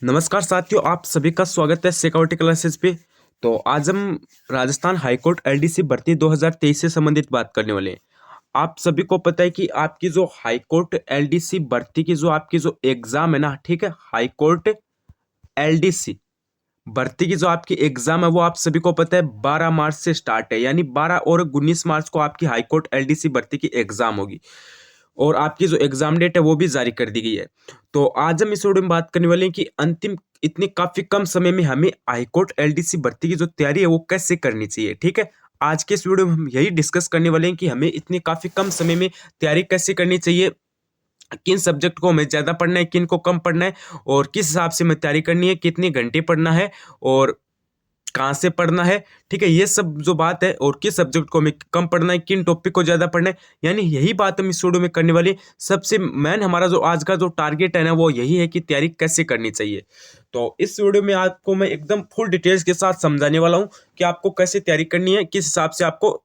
नमस्कार साथियों, आप सभी का स्वागत है सिक्योरिटी क्लासेस पे। तो आज हम राजस्थान हाईकोर्ट एलडीसी भर्ती 2023 से संबंधित बात करने वाले हैं। आप सभी को पता है कि आपकी जो हाईकोर्ट एलडीसी भर्ती की जो आपकी जो एग्जाम है ना, ठीक है, हाईकोर्ट एलडीसी भर्ती की जो आपकी एग्जाम है वो आप सभी को पता है 12 मार्च से स्टार्ट है, यानी 12 और 19 मार्च को आपकी हाईकोर्ट एलडीसी भर्ती की एग्जाम होगी और आपकी जो एग्जाम डेट है वो भी जारी कर दी गई है। तो आज हम इस वीडियो में बात करने वाले हैं कि अंतिम इतने काफी कम समय में हमें हाईकोर्ट एलडीसी भर्ती की जो तैयारी है वो कैसे करनी चाहिए। ठीक है, आज के इस वीडियो में हम यही डिस्कस करने वाले हैं कि हमें इतने काफी कम समय में तैयारी कैसे करनी चाहिए, किन सब्जेक्ट को हमें ज्यादा पढ़ना है, किन को कम पढ़ना है और किस हिसाब से हमें तैयारी करनी है, कितने घंटे पढ़ना है और कहाँ से पढ़ना है। ठीक है, ये सब जो बात है और किस सब्जेक्ट को हमें कम पढ़ना है, किन टॉपिक को ज्यादा पढ़ना है, यानी यही बात हम इस वीडियो में करने वाले हैं। सबसे मेन हमारा जो आज का जो टारगेट है ना वो यही है कि तैयारी कैसे करनी चाहिए। तो इस वीडियो में आपको मैं एकदम फुल डिटेल्स के साथ समझाने वाला हूँ कि आपको कैसे तैयारी करनी है, किस हिसाब से आपको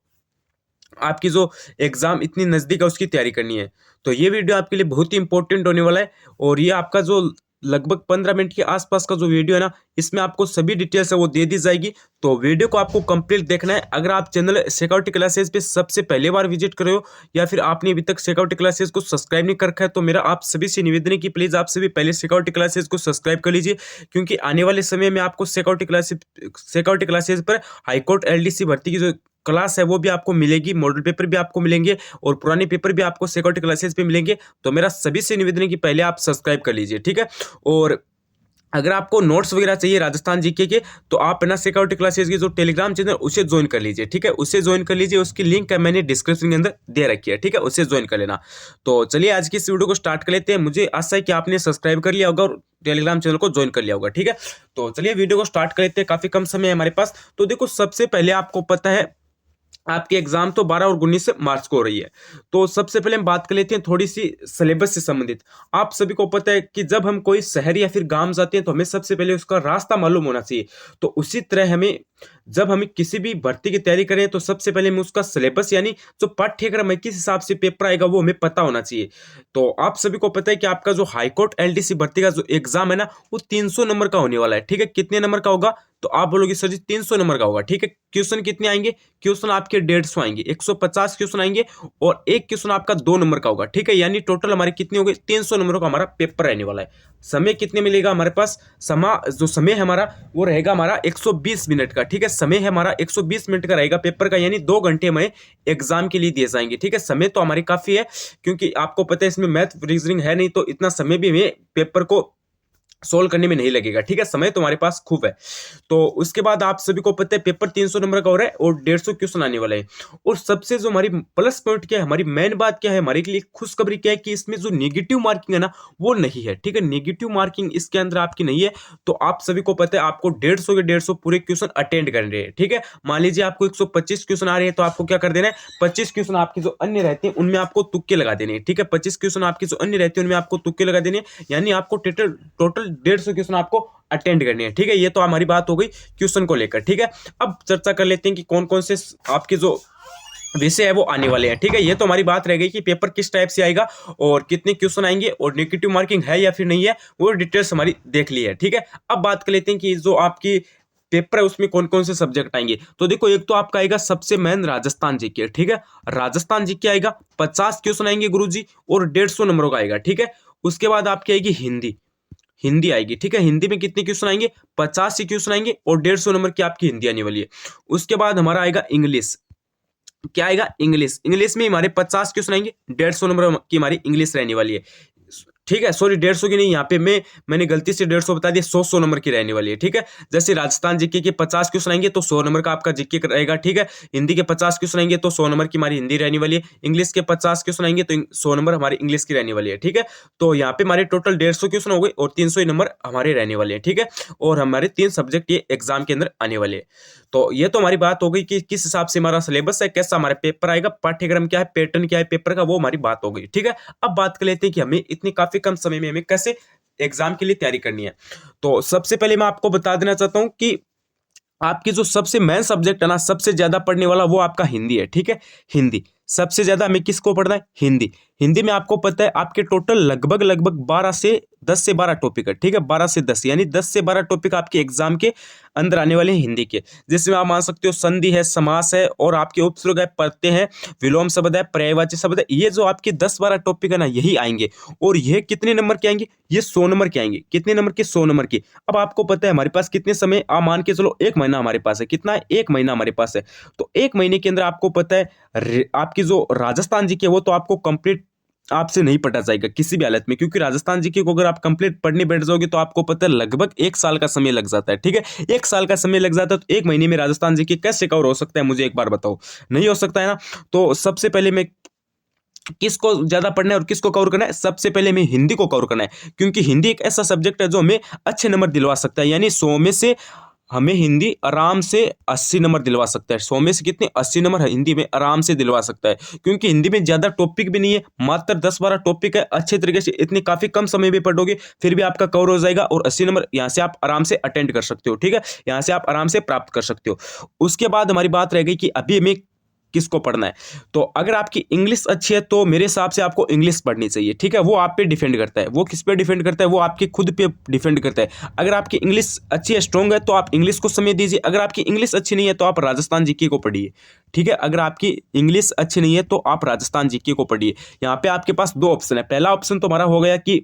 आपकी जो एग्जाम इतनी नजदीक है उसकी तैयारी करनी है। तो ये वीडियो आपके लिए बहुत ही इंपॉर्टेंट होने वाला है और ये आपका जो लगभग 15 मिनट के आसपास का जो वीडियो है ना, इसमें आपको सभी डिटेल्स है वो दे दी जाएगी। तो वीडियो को आपको कंप्लीट देखना है। अगर आप चैनल सिक्योरिटी क्लासेस पे सबसे पहले बार विजिट कर रहे हो या फिर आपने अभी तक सिक्योरिटी क्लासेस को सब्सक्राइब नहीं कर रखा है, तो मेरा आप सभी से निवेदन है कि प्लीज आप सभी पहले सिक्योरिटी क्लासेस को सब्सक्राइब कर लीजिए, क्योंकि आने वाले समय में आपको सिक्योरिटी क्लासेस पर हाईकोर्ट एलडीसी भर्ती की जो क्लास है वो भी आपको मिलेगी, मॉडल पेपर भी आपको मिलेंगे और पुराने पेपर भी आपको सिक्योरिटी क्लासेस पे मिलेंगे। तो मेरा सभी से निवेदन है कि पहले आप सब्सक्राइब कर लीजिए। ठीक है, और अगर आपको नोट्स वगैरह चाहिए राजस्थान जीके के, तो आप ना सिक्योरिटी क्लासेस की जो टेलीग्राम चैनल उसे ज्वाइन कर लीजिए। ठीक है, उसे ज्वाइन कर लीजिए, उसकी लिंक है मैंने डिस्क्रिप्शन के अंदर दे रखी है। ठीक है, उसे ज्वाइन कर लेना। तो चलिए आज की इस वीडियो को स्टार्ट कर लेते हैं। मुझे आशा है कि आपने सब्सक्राइब कर लिया होगा और टेलीग्राम चैनल को ज्वाइन कर लिया होगा। ठीक है, तो चलिए वीडियो को स्टार्ट कर लेते हैं, काफी कम समय है हमारे पास। तो देखो, सबसे पहले आपको पता है आपकी एग्जाम तो 12 और 19 मार्च को हो रही है। तो सबसे पहले हम बात कर लेते हैं थोड़ी सी सिलेबस से संबंधित। आप सभी को पता है कि जब हम कोई शहर या फिर गांव जाते हैं तो हमें सबसे पहले उसका रास्ता मालूम होना चाहिए। तो उसी तरह हमें जब हमें किसी भी भर्ती की तैयारी करें तो सबसे पहले हमें उसका सिलेबस यानी जो पाठ्यक्रम है, किस हिसाब से पेपर आएगा वो हमें पता होना चाहिए। तो आप सभी को पता है कि आपका जो हाईकोर्ट एलडीसी भर्ती का जो एग्जाम है ना वो 300 नंबर का होने वाला है। ठीक है, कितने नंबर का होगा? तो आप बोलोगे सर जी 300 नंबर का होगा। ठीक है, क्वेश्चन कितने आएंगे? क्वेश्चन आपके 150 आएंगे, 150 क्वेश्चन आएंगे और एक क्वेश्चन आपका 2 नंबर का होगा। ठीक है, यानी टोटल हमारे कितने हो गए? 300 नंबरों का हमारा पेपर रहने वाला है। समय कितने मिलेगा हमारे पास? जो समय है हमारा वो रहेगा हमारा 120 मिनट का। ठीक है, समय है हमारा 120 मिनट का रहेगा पेपर का, यानी 2 घंटे हमें एग्जाम के लिए दिए जाएंगे। ठीक है, समय तो हमारी काफी है, क्योंकि आपको पता है इसमें मैथ रीजनिंग है नहीं, तो इतना समय भी हमें पेपर को सोल्व करने में नहीं लगेगा। ठीक है, समय तुम्हारे पास खूब है। तो उसके बाद आप सभी को पता है पेपर 300 नंबर का हो रहा है और 150 क्वेश्चन आने वाले हैं। और सबसे जो हमारी प्लस पॉइंट क्या है, हमारी मेन बात क्या है, हमारे लिए खुशखबरी क्या है कि इसमें जो नेगेटिव मार्किंग है ना वो नहीं है। ठीक है, नेगेटिव मार्किंग इसके अंदर आपकी नहीं है। तो आप सभी को पता है आपको 150 के 150 पूरे क्वेश्चन अटेंड करने हैं। ठीक है, मान लीजिए आपको 125 क्वेश्चन आ रहे हैं तो आपको क्या कर देना है, 25 क्वेश्चन आपके जो अन्य रहते हैं उनमें आपको तुक्के लगा देने हैं। ठीक है, 25 क्वेश्चन आपके जो अन्य रहते हैं उनमें आपको तुक्के लगा देने हैं, यानी आपको टोटल टोटल 150 क्वेश्चन आपको अटेंड करने हैं। ठीक है, ये तो हमारी बात हो गई क्वेश्चन को लेकर। ठीक है, अब चर्चा कर लेते हैं कि कौन कौन से आपके जो विषय है वो आने वाले हैं। ठीक है, ये तो हमारी बात रह गई कि पेपर किस टाइप से आएगा और कितने क्वेश्चन आएंगे और नेगेटिव मार्किंग है या फिर नहीं है, वो डिटेल्स हमारी देख ली है। ठीक है, अब बात कर लेते हैं कि जो आपकी पेपर है उसमें कौन कौन से सब्जेक्ट आएंगे। तो देखो, एक तो आपका आएगा सबसे मेन राजस्थान जीके। ठीक है, राजस्थान जीके आएगा, 50 क्वेश्चन आएंगे गुरुजी और 150 नंबरों का आएगा। ठीक है, उसके बाद आपकी आएगी हिंदी। हिंदी आएगी। ठीक है, हिंदी में कितने क्वेश्चन आएंगे? 50 ही क्वेश्चन आएंगे और 150 नंबर की आपकी हिंदी आने वाली है। उसके बाद हमारा आएगा इंग्लिश। क्या आएगा? इंग्लिश। इंग्लिश में हमारे 50 क्वेश्चन आएंगे, 150 नंबर की हमारी इंग्लिश रहने वाली है। ठीक है, सॉरी 150 की नहीं, यहाँ पे मैंने गलती से 150 बता दिया, 100 नंबर की रहने वाली है। ठीक है, जैसे राजस्थान जीके के 50 क्वेश्चन आएंगे तो 100 नंबर का आपका जीके रहेगा। ठीक है, हिंदी के 50 क्वेश्चन आएंगे तो 100 नंबर की हमारी हिंदी रहने वाली है। इंग्लिश के 50 क्वेश्चन आएंगे तो 100 नंबर हमारी इंग्लिश की रहने वाली है। ठीक है, तो यहाँ पे हमारे टोटल 150 क्वेश्चन हो गए और 300 नंबर हमारे रहने वाले हैं। ठीक है, और हमारे 3 सब्जेक्ट ये एग्जाम के अंदर आने वाले हैं। तो ये तो हमारी बात हो गई कि किस हिसाब से हमारा सिलेबस है, कैसा हमारा पेपर आएगा, पाठ्यक्रम क्या है, पैटर्न क्या है पेपर का, वो हमारी बात हो गई। ठीक है, अब बात कर लेते हैं कि हमें इतनी काफी कम समय में हमें कैसे एग्जाम के लिए तैयारी करनी है। तो सबसे पहले मैं आपको बता देना चाहता हूं कि आपकी जो सबसे मेन सब्जेक्ट है ना, सबसे ज्यादा पढ़ने वाला वो आपका हिंदी है। ठीक है, हिंदी सबसे ज्यादा हमें किसको पढ़ना है? हिंदी। हिंदी में आपको पता है आपके टोटल लगभग लगभग 12 से 10 से 12 टॉपिक है, ठीक है, 12 से 10 यानी 10 से 12 टॉपिक आपके एग्जाम के अंदर आने वाले हैं हिंदी के, जिसमें आप मान सकते हो संधि है, समास है, और आपके उपसर्ग है, प्रत्यय है, विलोम शब्द है, पर्यायवाची शब्द है। ये जो आपके 10-12 टॉपिक है ना, यही आएंगे। और ये कितने नंबर के आएंगे? ये 100 नंबर के आएंगे। कितने नंबर के? 100 नंबर के। अब आपको पता है हमारे पास कितने समय, आप मान के चलो 1 महीना हमारे पास है। कितना है? 1 महीना हमारे पास है। तो 1 महीने के अंदर आपको पता है आपकी जो राजस्थान जी के, वो तो आपको कंप्लीट आपसे नहीं पढ़ा जाएगा किसी भी हालत में, क्योंकि राजस्थान जीके को अगर आप कंप्लीट पढ़ने बैठ जाओगे तो आपको पता है लगभग 1 साल का समय लग जाता है, ठीक है। 1 साल का समय लग जाता है, तो 1 महीने में राजस्थान जीके कैसे कवर हो सकता है? मुझे एक बार बताओ। नहीं हो सकता है ना। तो सबसे पहले मैं किसको ज्यादा पढ़ना है और किसको कवर करना है? सबसे पहले हमें हिंदी को कवर करना है, क्योंकि हिंदी एक ऐसा सब्जेक्ट है जो हमें अच्छे नंबर दिलवा सकता है। यानी 100 में से हमें हिंदी आराम से 80 नंबर दिलवा सकता है। 100 में से कितने? 80 नंबर हिंदी में आराम से दिलवा सकता है, क्योंकि हिंदी में ज्यादा टॉपिक भी नहीं है, मात्र 10-12 टॉपिक है। अच्छे तरीके से इतने काफी कम समय में पढ़ोगे फिर भी आपका कवर हो जाएगा, और 80 नंबर यहाँ से आप आराम से अटेंड कर सकते हो, ठीक है, यहाँ से आप आराम से प्राप्त कर सकते हो। उसके बाद हमारी बात रह गई कि अभी हमें किसको पढ़ना है। तो अगर आपकी इंग्लिश अच्छी है तो मेरे हिसाब से आपको इंग्लिश पढ़नी चाहिए, ठीक है। वो आप पे डिपेंड करता है, वो किस पे डिपेंड करता है? वो आपके खुद पे डिपेंड करता है। अगर आपकी इंग्लिश अच्छी है, स्ट्रॉन्ग है, तो आप इंग्लिश को समय दीजिए। अगर आपकी इंग्लिश अच्छी नहीं है तो आप राजस्थान जीके को पढ़िए, ठीक है। अगर आपकी इंग्लिश अच्छी नहीं है तो आप राजस्थान जीके को पढ़िए। यहाँ पे आपके पास 2 ऑप्शन है। पहला ऑप्शन तो हमारा हो गया कि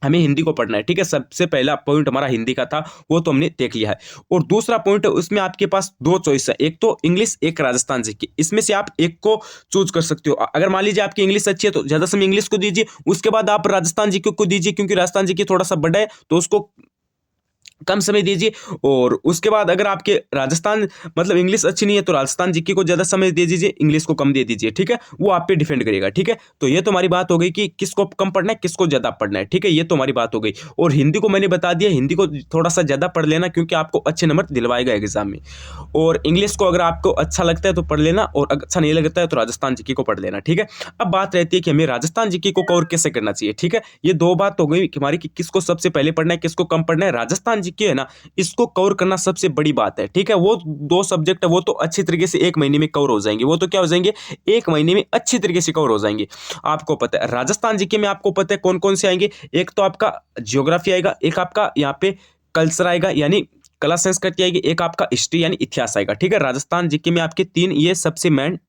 हमें हिंदी को पढ़ना है, ठीक है। सबसे पहला पॉइंट हमारा हिंदी का था, वो तो हमने देख लिया है। और दूसरा पॉइंट है, उसमें आपके पास 2 चॉइस है, एक तो इंग्लिश, एक राजस्थान जीके। इसमें से आप एक को चूज कर सकते हो। अगर मान लीजिए आपकी इंग्लिश अच्छी है तो ज्यादा समय इंग्लिश को दीजिए, उसके बाद आप राजस्थान जीके को दीजिए, क्योंकि राजस्थान जीके थोड़ा सा बड़ा है तो उसको कम समय दीजिए। और उसके बाद अगर आपके राजस्थान मतलब इंग्लिश अच्छी नहीं है तो राजस्थान जीके को ज्यादा समय दे दीजिए, इंग्लिश को कम दे दीजिए, ठीक है। वो आप पे डिपेंड करेगा, ठीक है। तो ये तो हमारी बात हो गई कि किसको कम पढ़ना है, किसको ज्यादा पढ़ना है, ठीक है। ये तो हमारी बात हो गई। और हिंदी को मैंने बता दिया, हिंदी को थोड़ा सा ज्यादा पढ़ लेना, क्योंकि आपको अच्छे नंबर दिलवाएगा एग्जाम में। और इंग्लिश को अगर आपको अच्छा लगता है तो पढ़ लेना, और अगर अच्छा नहीं लगता है तो राजस्थान जीके को पढ़ लेना, ठीक है। अब बात रहती है कि हमें राजस्थान जीके को कवर कैसे करना चाहिए, ठीक है। ये 2 बात हो गई कि हमारी कि किसको सबसे पहले पढ़ना है, किसको कम पढ़ना है। राजस्थान जीके है ना, इसको कवर करना सबसे बड़ी बात है, ठीक है। वो 2 सब्जेक्ट है, वो तो अच्छी तरीके से 1 महीने में कवर हो जाएंगे। वो तो क्या हो जाएंगे? 1 महीने में अच्छी तरीके से कवर हो जाएंगे। आपको पता है राजस्थान जीके में आपको पता है कौन कौन से आएंगे। एक तो आपका ज्योग्राफी आएगा, एक आपका यहाँ पे कल्चर आएगा यानी कला संस्कृति आएगी, एक आपका हिस्ट्री यानी इतिहास आएगा, ठीक है। राजस्थान जीके में आपके 3 ये सबसे मेन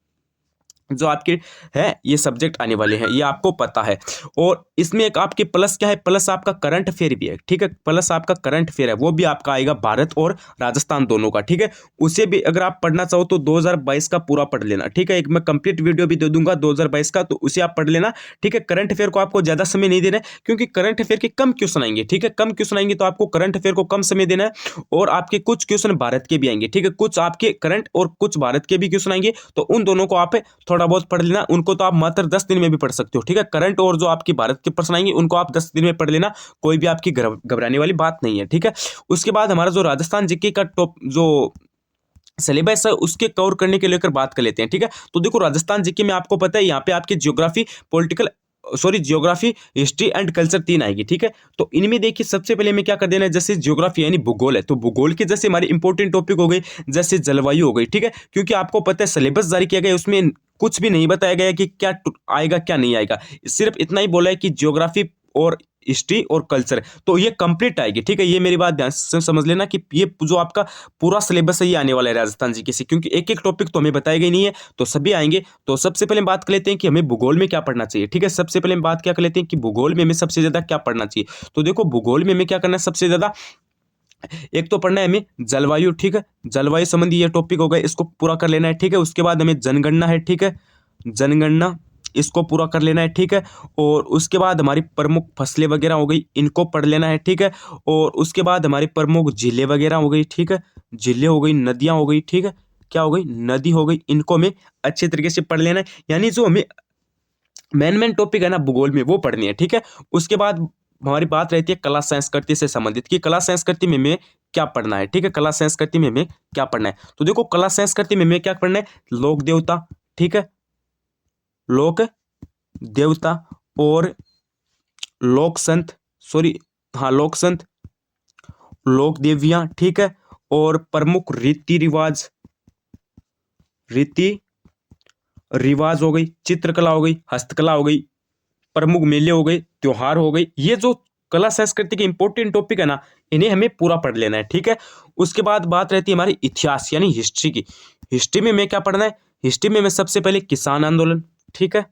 जो आपके है ये सब्जेक्ट आने वाले हैं, ये आपको पता है। और इसमें एक आपके प्लस क्या है? प्लस आपका करंट अफेयर भी है, ठीक है। प्लस आपका करंट अफेयर है, वो भी आपका आएगा भारत और राजस्थान दोनों का, ठीक है। उसे भी अगर आप पढ़ना चाहो तो 2022 का पूरा पढ़ लेना, ठीक है। एक मैं कंप्लीट वीडियो भी दे दूंगा 2022 का, तो उसे आप पढ़ लेना, ठीक है। करंट अफेयर को आपको ज्यादा समय नहीं देना है, क्योंकि करंट अफेयर के कम क्वेश्चन आएंगे, ठीक है। कम क्वेश्चन आएंगे तो आपको करंट अफेयर को कम समय देना है। और आपके कुछ क्वेश्चन भारत के भी आएंगे, ठीक है। कुछ आपके करंट और कुछ भारत के भी क्वेश्चन आएंगे, तो उन दोनों को आप थोड़ा बहुत पढ़ लेना। उनको तो आप मात्र 10 दिन में भी पढ़ सकते हो, ठीक है। करंट और जो आपकी भारत के प्रश्न आएंगे उनको आप 10 दिन में पढ़ लेना, कोई भी आपकी घबराने वाली बात नहीं है, ठीक है। उसके बाद हमारा जो राजस्थान जीके का टॉप जो सिलेबस है उसके कवर करने के लेकर बात कर लेते हैं, ठीक है। तो देखो राजस्थान जीके में आपको पता है यहाँ पे आपकी geography political geography, history and culture 3 आएगी, ठीक है। तो इनमें देखिए सबसे पहले हमें क्या कर देना है, जैसे ज्योग्राफी यानी भूगोल है, तो भूगोल के जैसे हमारे इंपॉर्टेंट टॉपिक हो गए, जैसे जलवायु हो गई, ठीक है। क्योंकि आपको पता है सिलेबस जारी किया गया है, उसमें कुछ भी नहीं बताया गया कि क्या आएगा क्या नहीं आएगा, सिर्फ इतना ही बोला है कि ज्योग्राफी और हिस्ट्री और कल्चर, तो ये कंप्लीट आएगी, ठीक है। ये मेरी बात ध्यान से समझ लेना कि ये जो आपका पूरा सिलेबस है ये आने वाला है राजस्थान जीके से, क्योंकि एक एक टॉपिक तो हमें बताया गया नहीं है, तो सभी आएंगे। तो सबसे पहले बात कर लेते हैं कि हमें भूगोल में क्या पढ़ना चाहिए, ठीक है। सबसे पहले हम बात क्या कर लेते हैं कि भूगोल में हमें सबसे ज्यादा क्या पढ़ना चाहिए। तो देखो भूगोल में हमें क्या करना है सबसे ज्यादा, एक तो पढ़ना है हमें जलवायु, ठीक है। जलवायु संबंधी ये टॉपिक हो गए, इसको पूरा कर लेना है, ठीक है। उसके बाद हमें जनगणना है, ठीक है, जनगणना इसको पूरा कर लेना है, ठीक है। और उसके बाद हमारी प्रमुख फसलें वगैरह हो गई, इनको पढ़ लेना है, ठीक है। और उसके बाद हमारी प्रमुख झीलें वगैरह हो गई, ठीक है। झीलें हो गई, नदियां हो गई, ठीक है। क्या हो गई? नदी हो गई। इनको हमें अच्छे तरीके से पढ़ लेना है, यानी जो हमें मेन टॉपिक है ना भूगोल में वो पढ़नी है, ठीक है। उसके बाद हमारी बात रहती है कला संस्कृति से संबंधित कि कला संस्कृति में हमें क्या पढ़ना है, ठीक है। कला संस्कृति में हमें क्या पढ़ना है, तो देखो कला संस्कृति में हमें क्या पढ़ना है, लोक देवता, ठीक है, लोक देवता और लोक संत, सॉरी हाँ लोक संत, लोक देवियां, ठीक है। और प्रमुख रीति रिवाज, रीति रिवाज हो गई, चित्रकला हो गई, हस्तकला हो गई, प्रमुख मेले हो गए, त्योहार हो गए। ये जो कला संस्कृति के इंपॉर्टेंट टॉपिक है ना, इन्हें हमें पूरा पढ़ लेना है, ठीक है। उसके बाद बात रहती है हमारी इतिहास यानी हिस्ट्री की। हिस्ट्री में हमें क्या पढ़ना है? हिस्ट्री में हमें सबसे पहले किसान आंदोलन, ठीक है,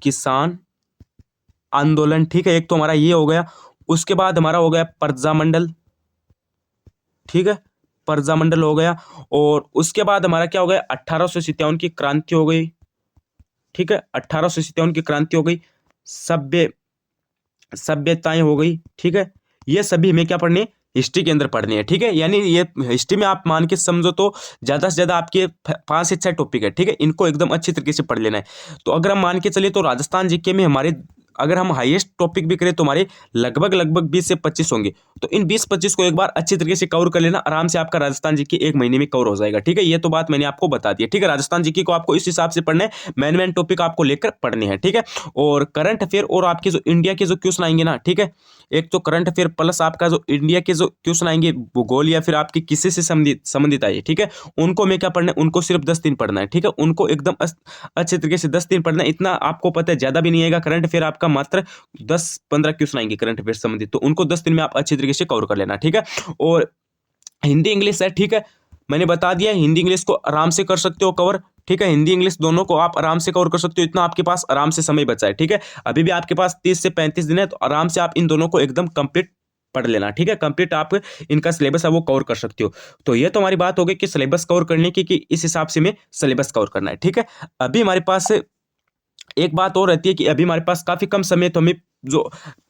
किसान आंदोलन, ठीक है, एक तो हमारा ये हो गया। उसके बाद हमारा हो गया प्रजामंडल, ठीक है, प्रजामंडल हो गया। और उसके बाद हमारा क्या हो गया? 1857 की क्रांति हो गई, ठीक है, 1857 की क्रांति हो गई। सभ्यताएं हो गई, ठीक है। ये सभी हमें क्या पढ़नी है? हिस्ट्री के अंदर पढ़नी है, ठीक है। यानी ये हिस्ट्री में आप मान के समझो तो ज्यादा से ज्यादा आपके 5 से 6 टॉपिक है, ठीक है। इनको एकदम अच्छी तरीके से पढ़ लेना है। तो अगर हम मान के चलिए तो राजस्थान जीके में हमारे, अगर हम हाईएस्ट टॉपिक भी करें तो हमारे लगभग 20 से 25 होंगे। तो इन 20-25 को एक बार अच्छी तरीके से कवर कर लेना, आराम से आपका राजस्थान जीके एक महीने में कवर हो जाएगा, ठीक है। ये तो बात मैंने आपको बता दी है, ठीक है। राजस्थान जीके को आपको इस हिसाब से पढ़ना है, मेन टॉपिक आपको लेकर पढ़ने हैं, ठीक है। और करंट अफेयर और आपके जो इंडिया के जो क्वेश्चन आएंगे ना, ठीक है, एक तो करंट अफेयर प्लस आपका जो इंडिया के जो क्वेश्चन आएंगे भूगोल या फिर आपके किसी से संबंधित आए, ठीक है, उनको मैं क्या पढ़ना है? उनको सिर्फ 10 दिन पढ़ना है, ठीक है। उनको एकदम अच्छे तरीके से 10 दिन पढ़ना है। इतना आपको पता है ज्यादा भी नहीं आएगा। करंट अफेयर आपका मात्र 10-15 क्वेश्चन आएंगे करंट अफेयर संबंधित, तो उनको 10 दिन में आप अच्छी तरीके से कवर कर लेना, ठीक है। और हिंदी इंग्लिश है, ठीक है, मैंने बता दिया हिंदी इंग्लिश को आराम से कर सकते हो कवर, ठीक है। हिंदी इंग्लिश दोनों को आप आराम से कवर कर सकते हो, इतना आपके पास आराम से समय बचा है, ठीक है। अभी भी आपके पास 30 से 35 दिन है, तो आराम से आप इन दोनों को एकदम कंप्लीट पढ़ लेना, ठीक है। कंप्लीट आप इनका सिलेबस है वो कवर कर सकते हो। तो ये तो हमारी बात हो गई कि सिलेबस कवर करने की, कि इस हिसाब से हमें सिलेबस कवर करना है, ठीक है। अभी हमारे पास एक बात और रहती है कि अभी हमारे पास काफी कम समय, तो हमें जो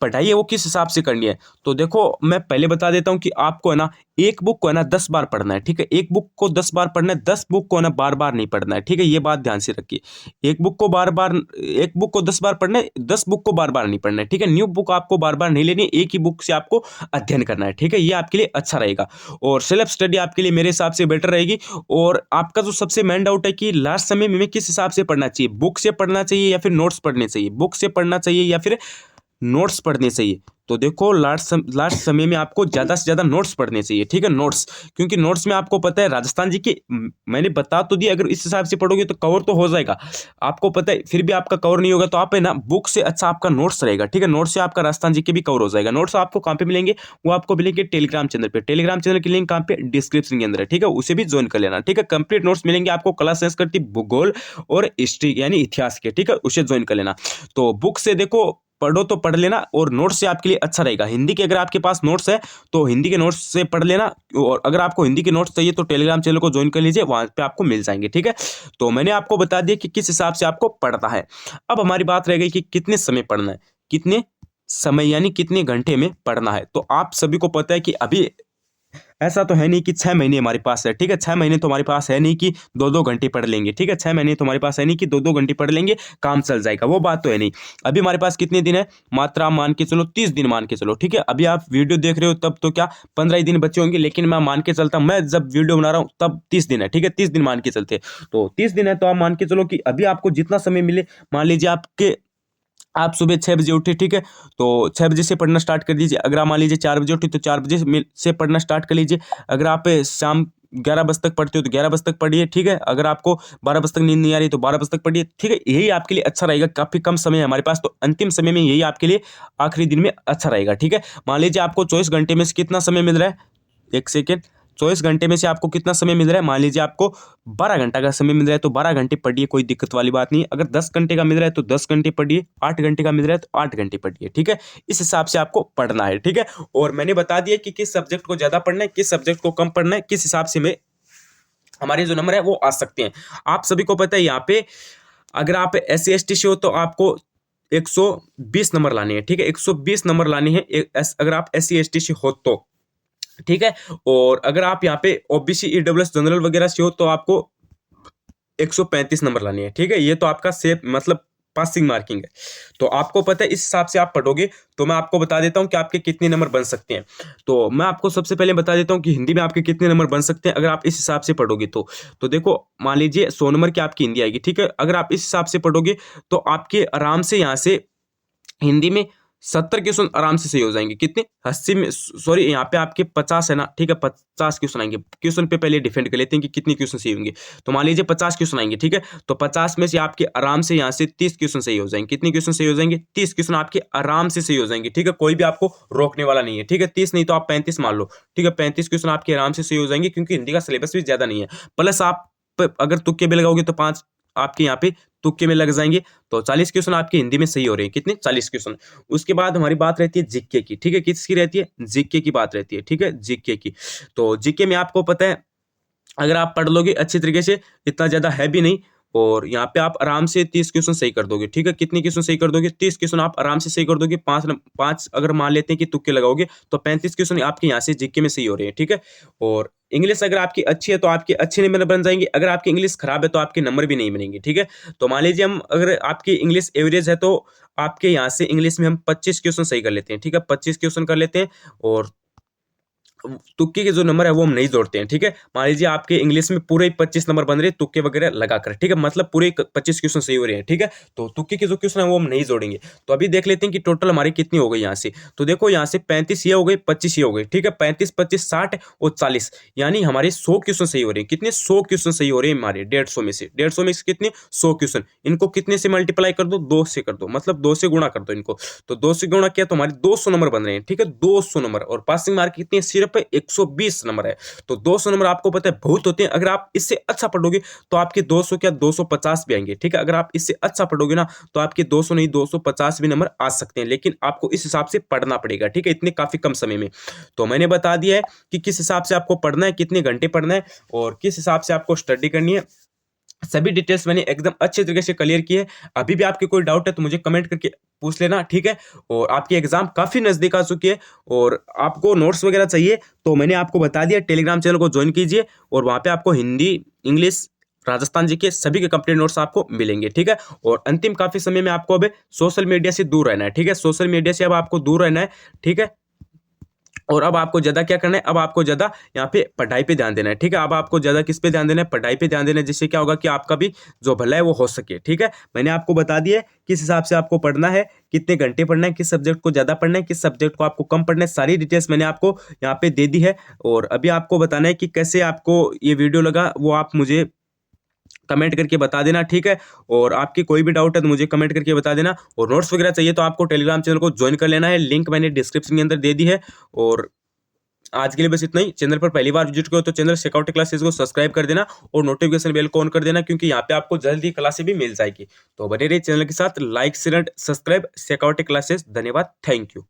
पढ़ाई है वो किस हिसाब से करनी है। तो देखो मैं पहले बता देता हूं कि आपको है ना एक बुक को है ना 10 बार पढ़ना है, ठीक है। एक बुक को 10 बार पढ़ना है, 10 बुक को है ना बार बार नहीं पढ़ना है, ठीक है। ये बात ध्यान से रखिए। एक बुक को 10 बार पढ़ना है, 10 बुक को बार बार नहीं पढ़ना है, ठीक है। न्यू बुक आपको बार बार नहीं लेनी है, एक ही बुक से आपको अध्ययन करना है, ठीक है। ये आपके लिए अच्छा रहेगा और सेल्फ स्टडी आपके लिए मेरे हिसाब से बेटर रहेगी। और आपका जो सबसे मेन डाउट है कि लास्ट समय में किस हिसाब से पढ़ना चाहिए, बुक से पढ़ना चाहिए या फिर नोट्स पढ़ने चाहिए, बुक से पढ़ना चाहिए या फिर नोट्स पढ़ने चाहिए। तो देखो लास्ट समय में आपको ज्यादा से ज्यादा नोट्स पढ़ने चाहिए, ठीक है, नोट्स। क्योंकि नोट्स में आपको पता है राजस्थान जी के, मैंने बता तो दिया, अगर इस हिसाब से पढ़ोगे तो कवर तो हो जाएगा, आपको पता है, फिर भी आपका कवर नहीं होगा तो आप है ना बुक से अच्छा आपका नोट्स रहेगा, ठीक है। नोट्स से आपका राजस्थान जी के भी कवर हो जाएगा। नोट्स आपको कहाँ पे मिलेंगे? वो आपको मिलेंगे टेलीग्राम चैनल पे। टेलीग्राम चैनल की लिंक कहाँ पे? डिस्क्रिप्शन के अंदर है, ठीक है, उसे भी ज्वाइन कर लेना, ठीक है। कंप्लीट नोट्स मिलेंगे आपको कला संस्कृति भूगोल और हिस्ट्री यानी इतिहास के, ठीक है, उसे ज्वाइन कर लेना। तो बुक से देखो पढ़ो तो पढ़ लेना, और नोट्स से आपके लिए अच्छा रहेगा। हिंदी के अगर आपके पास नोट्स है तो हिंदी के नोट्स से पढ़ लेना, और अगर आपको हिंदी के नोट्स चाहिए तो टेलीग्राम चैनल को ज्वाइन कर लीजिए, वहां पे आपको मिल जाएंगे, ठीक है। तो मैंने आपको बता दिया कि किस हिसाब से आपको पढ़ना है। अब हमारी बात रह गई कि कितने समय पढ़ना है, कितने समय यानी कितने घंटे में पढ़ना है। तो आप सभी को पता है कि अभी ऐसा तो है नहीं कि 6 महीने हमारे पास है, ठीक है। 6 महीने तो हमारे पास है नहीं कि 2-2 घंटे पढ़ लेंगे, ठीक है। 6 महीने तो हमारे पास है नहीं कि 2-2 घंटे पढ़ लेंगे काम चल जाएगा, वो बात तो है नहीं। अभी हमारे पास कितने दिन है? मात्र आप मान के चलो 30 दिन मान के चलो, ठीक है। अभी आप वीडियो देख रहे हो तब तो क्या 15 ही दिन बचे होंगे, लेकिन मैं मान के चलता, मैं जब वीडियो बना रहा हूँ तब 30 दिन है, ठीक है। 30 दिन मान के चलते, तो 30 दिन है तो आप मान के चलो कि अभी आपको जितना समय मिले, मान लीजिए आप सुबह 6 बजे उठे, ठीक है, तो 6 बजे से पढ़ना स्टार्ट कर दीजिए। अगर आप मान लीजिए 4 बजे उठे तो 4 बजे से पढ़ना स्टार्ट कर लीजिए। अगर आप शाम 11 बजे तक पढ़ते हो तो 11 बजे तक पढ़िए, ठीक है। अगर आपको 12 बजे तक नींद नहीं आ रही तो 12 बजे तक पढ़िए, ठीक है। यही आपके लिए अच्छा रहेगा। काफी कम समय है हमारे पास, तो अंतिम समय में यही आपके लिए आखिरी दिन में अच्छा रहेगा, ठीक है। मान लीजिए आपको 24 घंटे में से कितना समय मिल रहा है? एक सेकेंड, 24 घंटे में से आपको कितना समय मिल रहा है? मान लीजिए आपको 12 घंटा का समय मिल रहा है तो 12 घंटे पढ़िए, कोई दिक्कत वाली बात नहीं। अगर 10 घंटे का मिल रहा है तो 10 घंटे पढ़िए, 8 घंटे का मिल रहा है तो 8 घंटे पढ़िए, ठीक है। इस हिसाब से आपको पढ़ना है, ठीक है। और मैंने बता दिया कि किस सब्जेक्ट को ज्यादा पढ़ना है, किस सब्जेक्ट को कम पढ़ना है, किस हिसाब से में हमारे जो नंबर है वो आ सकते हैं। आप सभी को पता है यहाँ पे अगर आप SC/ST से हो तो आपको 120 नंबर लाने हैं, ठीक है, 120 नंबर लाने हैं अगर आप SC/ST से हो तो, ठीक है। और अगर आप यहाँ पे OBC EWS जनरल वगैरह से हो तो आपको 135 नंबर लाने हैं, ठीक है। ये तो आपका सेफ मतलब पासिंग मार्किंग है। तो आपको पता है इस हिसाब से आप पढ़ोगे तो मैं आपको बता देता हूं कि आपके कितने नंबर बन सकते हैं। तो मैं आपको सबसे पहले बता देता हूं कि हिंदी में आपके कितने नंबर बन सकते हैं अगर आप इस हिसाब से पढ़ोगे तो देखो मान लीजिए 100 नंबर की आपकी हिंदी आएगी, ठीक है। अगर आप इस हिसाब से पढ़ोगे तो आपके आराम से यहाँ से हिंदी में 70 क्वेश्चन आराम से सही हो जाएंगे। कितने 80 में, सॉरी यहाँ पे आपके 50 है ना, ठीक है, 50 क्वेश्चन आएंगे। क्वेश्चन पे पहले डिफेंड कर लेते हैं कि कितने क्वेश्चन सही होंगे। तो मान लीजिए 50 क्वेश्चन आएंगे, ठीक है, तो 50 में से आपके आराम से यहाँ से 30 क्वेश्चन सही हो जाएंगे। कितने क्वेश्चन सही हो जाएंगे? 30 क्वेश्चन आपके आराम से सही हो जाएंगे, ठीक है, कोई भी आपको रोकने वाला नहीं है, ठीक है। 30 नहीं तो आप 35 मान लो, ठीक है, 35 क्वेश्चन आपके आराम से सही हो जाएंगे, क्योंकि हिंदी का सिलेबस भी ज्यादा नहीं है। प्लस आप अगर तुक्के भी लगाओगे तो 5 आपके यहाँ पे तुक्के में लग जाएंगे, तो 40 क्वेश्चन आपके हिंदी में सही हो रहे हैं। कितने? 40 क्वेश्चन। उसके बाद हमारी बात रहती है जीके की, ठीक है, किसकी रहती है? जीके की बात रहती है, ठीक है, जीके की। तो जीके में आपको पता है, अगर आप पढ़ लोगे अच्छी तरीके से, इतना ज्यादा है भी नहीं, और यहाँ पे आप आराम से 30 क्वेश्चन सही कर दोगे, ठीक है। कितने क्वेश्चन सही कर दोगे? 30 क्वेश्चन आप आराम से सही कर दोगे। पांच अगर मान लेते हैं कि तुक्के लगाओगे, तो 35 क्वेश्चन आपके यहाँ से जीके में सही हो रहे हैं, ठीक है। और इंग्लिश अगर आपकी अच्छी है तो आपके अच्छे नंबर बन जाएंगे, अगर आपकी इंग्लिश खराब है तो आपके नंबर भी नहीं बनेंगे, ठीक है। तो मान लीजिए हम, अगर आपकी इंग्लिश एवरेज है तो आपके यहाँ से इंग्लिश में हम 25 क्वेश्चन सही कर लेते हैं, ठीक है, 25 क्वेश्चन कर लेते हैं, और तुक्के के जो नंबर है वो हम नहीं जोड़ते हैं, ठीक है। मान लीजिए आपके इंग्लिश में पूरे 25 नंबर बन रहे हैं तुक्के वगैरह लगाकर, ठीक है, मतलब पूरे 25 क्वेश्चन सही हो रहे हैं, ठीक है। तो तुक्के के जो क्वेश्चन है वो हम नहीं जोड़ेंगे। तो अभी देख लेते हैं कि टोटल हमारी कितनी हो गई यहाँ से। तो देखो यहाँ से 35 ये हो गई, 25 ये हो गई, ठीक है, 35 25 60 और 40, यानी हमारे 100 क्वेश्चन सही हो रहे हैं। कितने? 100 क्वेश्चन सही हो रहे हैं हमारे 150 में से। 150 में से कितने? 100 क्वेश्चन। इनको कितने से मल्टीप्लाई कर दो? 2 से कर दो, मतलब 2 से गुणा कर दो इनको। तो 2 से गुणा किया तो हमारे 200 नंबर बन रहे हैं, ठीक है, 200 नंबर। और पासिंग मार्क कितनी है? सिर्फ 120 नंबर है। तो 200 नंबर आपको पता है बहुत होते हैं। अगर आप इससे अच्छा पढ़ोगे तो आपके 200 क्या 250 भी आएंगे, ठीक है। अगर आप इससे अच्छा पढ़ोगे ना तो आपके 200 नहीं 250 भी नंबर आ सकते हैं, लेकिन आपको इस हिसाब से पढ़ना पड़ेगा, ठीक है, इतने काफी कम समय में। तो मैंने बता दिया है कि किस हिसाब से आपको पढ़ना है, कितने घंटे पढ़ना है, और किस हिसाब से आपको स्टडी करनी है। सभी डिटेल्स मैंने एकदम अच्छे तरीके से क्लियर की है। अभी भी आपके कोई डाउट है तो मुझे कमेंट करके पूछ लेना, ठीक है। और आपकी एग्जाम काफी नजदीक आ चुकी है, और आपको नोट्स वगैरह चाहिए तो मैंने आपको बता दिया, टेलीग्राम चैनल को ज्वाइन कीजिए, और वहां पे आपको हिंदी, इंग्लिश, राजस्थान जी के सभी के कंप्लीट नोट्स आपको मिलेंगे, ठीक है। और अंतिम काफी समय में आपको अब सोशल मीडिया से दूर रहना है, ठीक है, सोशल मीडिया से अब आपको दूर रहना है, ठीक है। और अब आपको ज्यादा क्या करना है? अब आपको ज्यादा यहाँ पे पढ़ाई पे ध्यान देना है, ठीक है। अब आपको ज्यादा किस पे ध्यान देना है? पढ़ाई पे ध्यान देना है, जिससे क्या होगा कि आपका भी जो भला है वो हो सके, ठीक है। मैंने आपको बता दिया है किस हिसाब से आपको पढ़ना है, कितने घंटे पढ़ना है, किस सब्जेक्ट को ज्यादा पढ़ना है, किस सब्जेक्ट को आपको कम पढ़ना है, सारी डिटेल्स मैंने आपको यहाँ पे दे दी है। और अभी आपको बताना है कि कैसे आपको ये वीडियो लगा, वो आप मुझे कमेंट करके बता देना, ठीक है। और आपकी कोई भी डाउट है तो मुझे कमेंट करके बता देना। और नोट्स वगैरह चाहिए तो आपको टेलीग्राम चैनल को ज्वाइन कर लेना है, लिंक मैंने डिस्क्रिप्शन के अंदर दे दी है। और आज के लिए बस इतना ही। चैनल पर पहली बार विजिट करो तो चैनल सिक्योरिटी क्लासेस को सब्सक्राइब कर देना, और नोटिफिकेशन बेल को ऑन कर देना, क्योंकि यहाँ पे आपको जल्दी क्लासेस भी मिल जाएगी। तो बने रहिए चैनल के साथ, like share and subscribe security classes. धन्यवाद, थैंक यू।